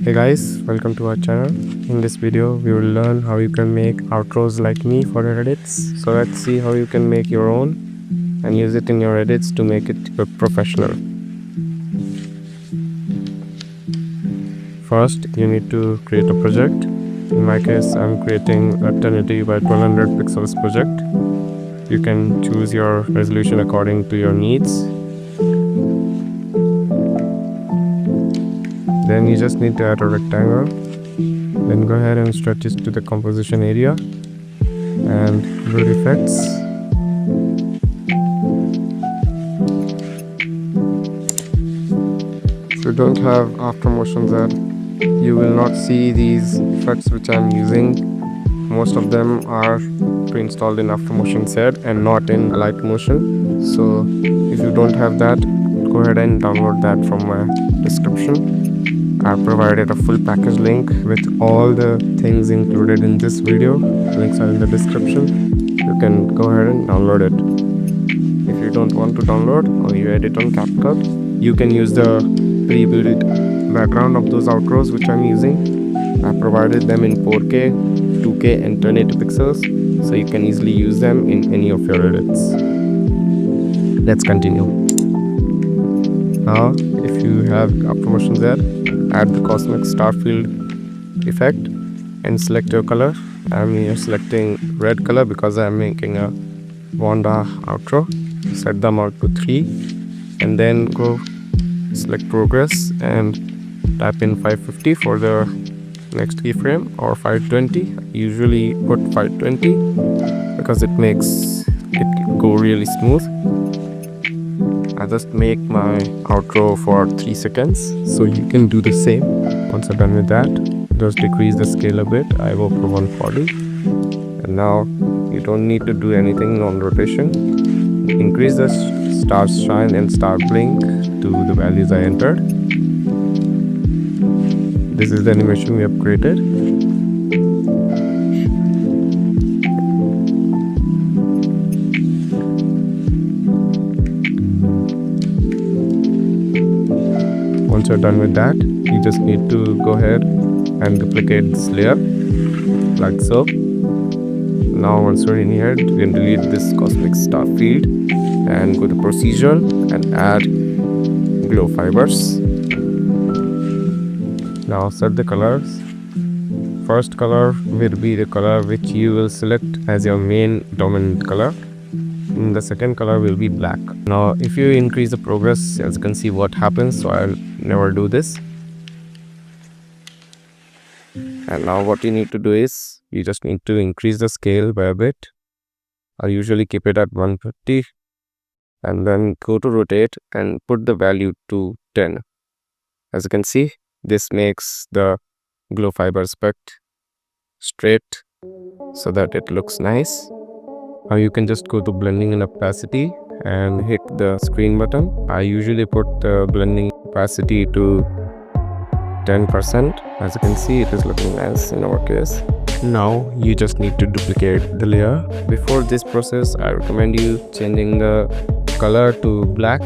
Hey guys, welcome to our channel. In this video, we will learn how you can make outros like me for your edits. So let's see how you can make your own and use it in your edits to make it look professional. First, you need to create a project. In my case, I'm creating a 1080 by 1200 pixels project. You can choose your resolution according to your needs. Then you just need to add a rectangle. Then go ahead and stretch it to the composition area and go to effects. If you don't have alightmotionedit, you will not see these effects which I'm using. Most of them are pre-installed in alightmotionedit and not in alightmotion. So if you don't have that, go ahead and download that from my description. I provided a full package link with all the things included in this video. Links are in the description. You can go ahead and download it. If you don't want to download or you edit on CapCut, you can use the pre-built background of those outros which I'm using. I provided them in 4K, 2K and 1080 pixels, so you can easily use them in any of your edits. Let's continue. Now, if you have alightmotionedit, add the cosmic star field effect and select your color. I'm here selecting red color because I'm making a Wanda outro. Set them out to 3 and then go select progress and type in 550 for the next keyframe or 520. I usually put 520 because it makes it go really smooth. I just make my outro for 3 seconds, so you can do the same. Once I'm done with that, just decrease the scale a bit. I go for 140, and now you don't need to do anything on rotation. Increase the star shine and star blink to the values I entered. This is the animation we have created. Once you're done with that, you just need to go ahead and duplicate this layer like so. Now once you're in here, you can delete this cosmic star field and go to procedural and add glow fibers. Now set the colors. First color will be the color which you will select as your main dominant color. And the second color will be black. Now if you increase the progress, as you can see what happens, so I'll never do this. And now what you need to do is you just need to increase the scale by a bit. I usually keep it at 150 and then go to rotate and put the value to 10. As you can see, this makes the glow fiber aspect straight so that it looks nice. Now you can just go to blending and opacity and hit the screen button. I usually put the blending opacity to 10%. As you can see, it is looking nice in our case. Now you just need to duplicate the layer. Before this process, I recommend you changing the color to black.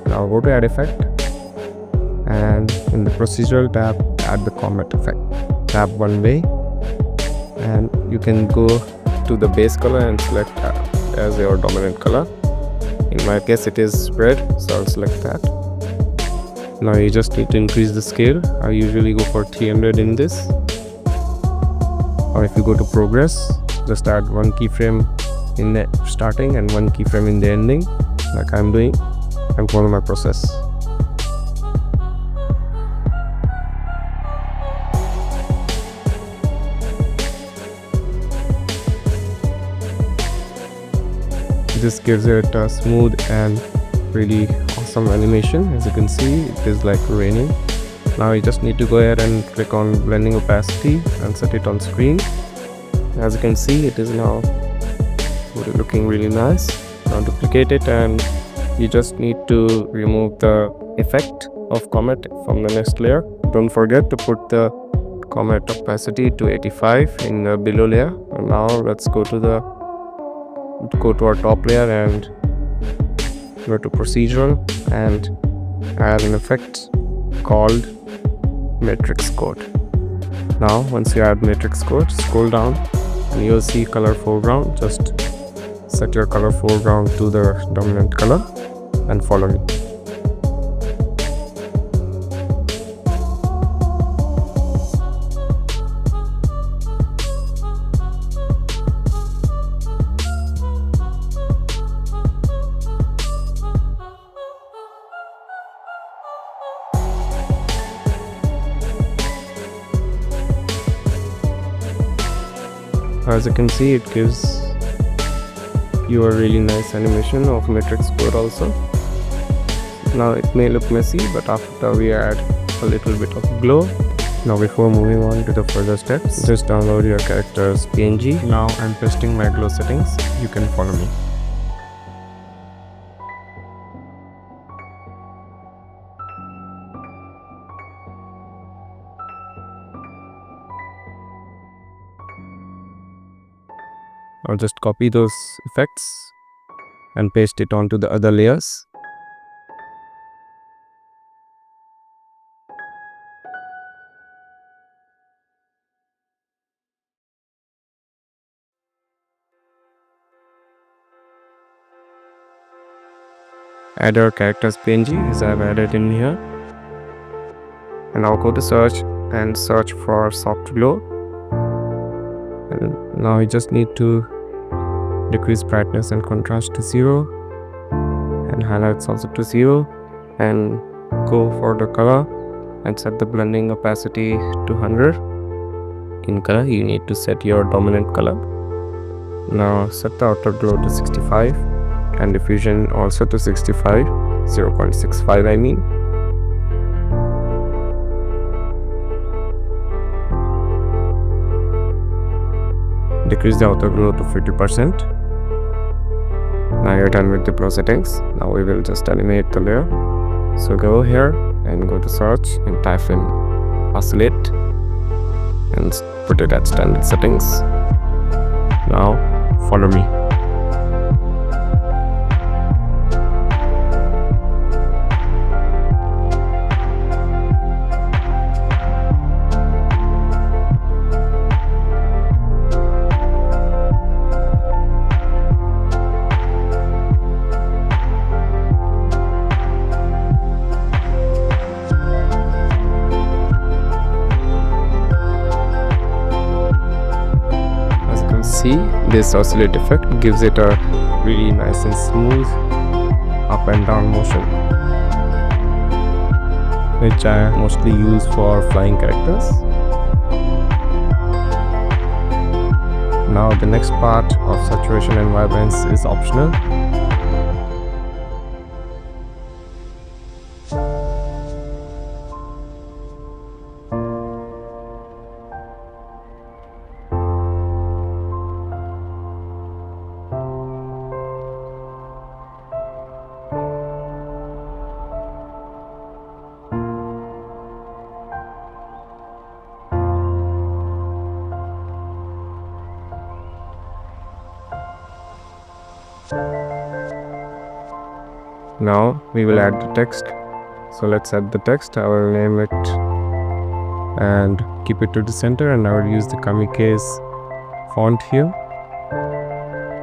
Now go to add effect and in the procedural tab, add the comet effect. Tap one way and you can go to the base color and select that as your dominant color. In my case it is red, so I'll select that. Now you just need to increase the scale. I usually go for 300 in this. Or if you go to progress, just add one keyframe in the starting and one keyframe in the ending, like I'm doing, and follow my process. This gives it a smooth and really awesome animation. As you can see, it is like raining. Now you just need to go ahead and click on blending opacity and set it on screen. As you can see, it is now looking really nice. Now duplicate it and you just need to remove the effect of comet from the next layer. Don't forget to put the comet opacity to 85 in the below layer. And now let's go to our top layer and go to procedural and add an effect called matrix code. Now once you add matrix code, scroll down and you'll see color foreground. Just set your color foreground to the dominant color and follow me. As you can see, it gives you a really nice animation of matrix code also. Now it may look messy, but after we add a little bit of glow. Now before moving on to the further steps, just download your character's PNG. Now I'm pasting my glow settings. You can follow me. I'll just copy those effects and paste it onto the other layers. Add our character's PNG as I've added in here. And I'll go to search and search for soft glow. And now you just need to decrease brightness and contrast to 0 and highlights also to 0, and go for the color and set the blending opacity to 100. In color you need to set your dominant color. Now set the outer glow to 65 and diffusion also to 65, 0.65 I mean. Decrease the outer glow to 50%. Now you're done with the glow settings. Now we will just animate the layer. So go here and go to search and type in oscillate and put it at standard settings. Now follow me. See, this oscillate effect gives it a really nice and smooth up and down motion, which I mostly use for flying characters. Now the next part of saturation and vibrance is optional. Now we will add the text. So let's add the text. I will name it and keep it to the center, and I will use the Kamikaze font here.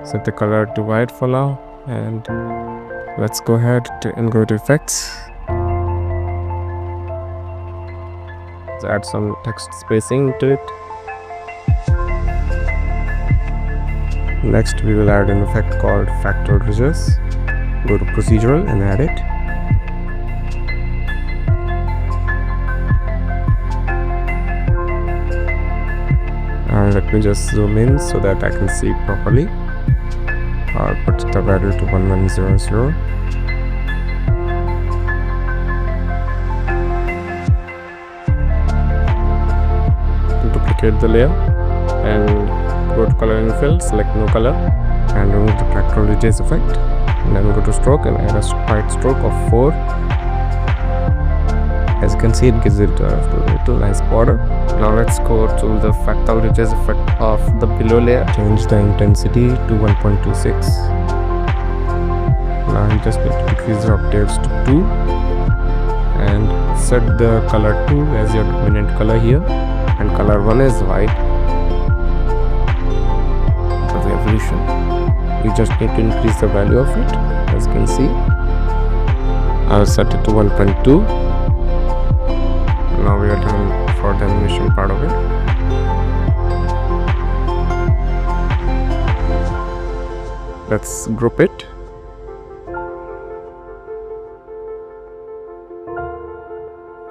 Set the color to white for now, and let's go ahead and go to effects. Let's add some text spacing to it. Next we will add an effect called fractal ridges. Go to procedural and add it. And let me just zoom in so that I can see it properly. I'll put the value to 1100. Duplicate the layer and go to color and fill, select no color and remove the fractal ridges effect. And then go to stroke and add a white stroke of 4. As you can see, it gives it a little nice border. Now let's go to the fractal ridges effect of the below layer. Change the intensity to 1.26. Now you just need to decrease the octaves to 2 and set the color 2 as your dominant color here, and color 1 is white. The evolution, you just need to increase the value of it. As you can see, I'll set it to 1.2. Now we are done for the animation part of it. Let's group it.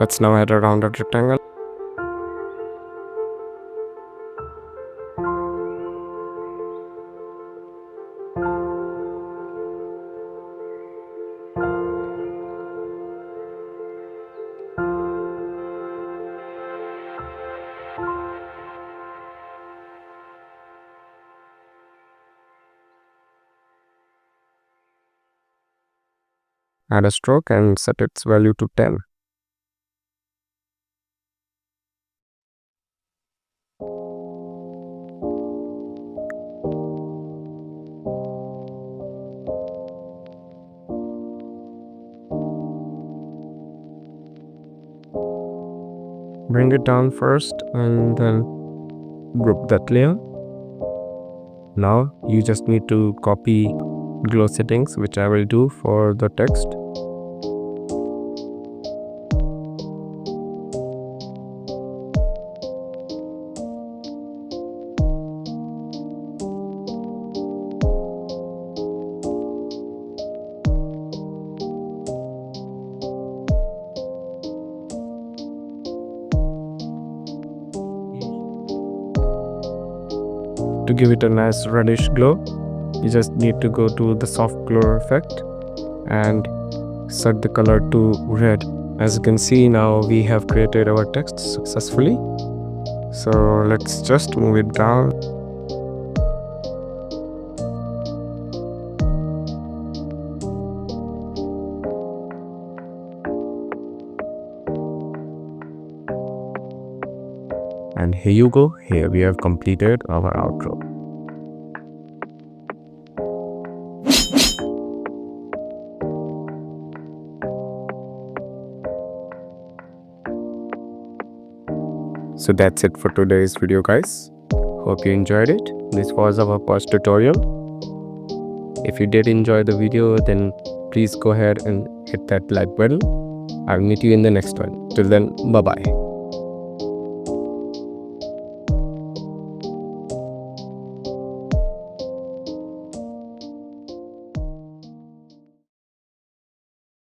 Let's now add a rounded rectangle. Add a stroke and set its value to 10. Bring it down first and then group that layer. Now you just need to copy glow settings, which I will do for the text. To give it a nice reddish glow, you just need to go to the soft glow effect and set the color to red. As you can see, now we have created our text successfully. So let's just move it down. And here you go. Here we have completed our outro. So that's it for today's video, guys. Hope you enjoyed it. This was our first tutorial. If you did enjoy the video, then please go ahead and hit that like button. I'll meet you in the next one. Till then, bye bye.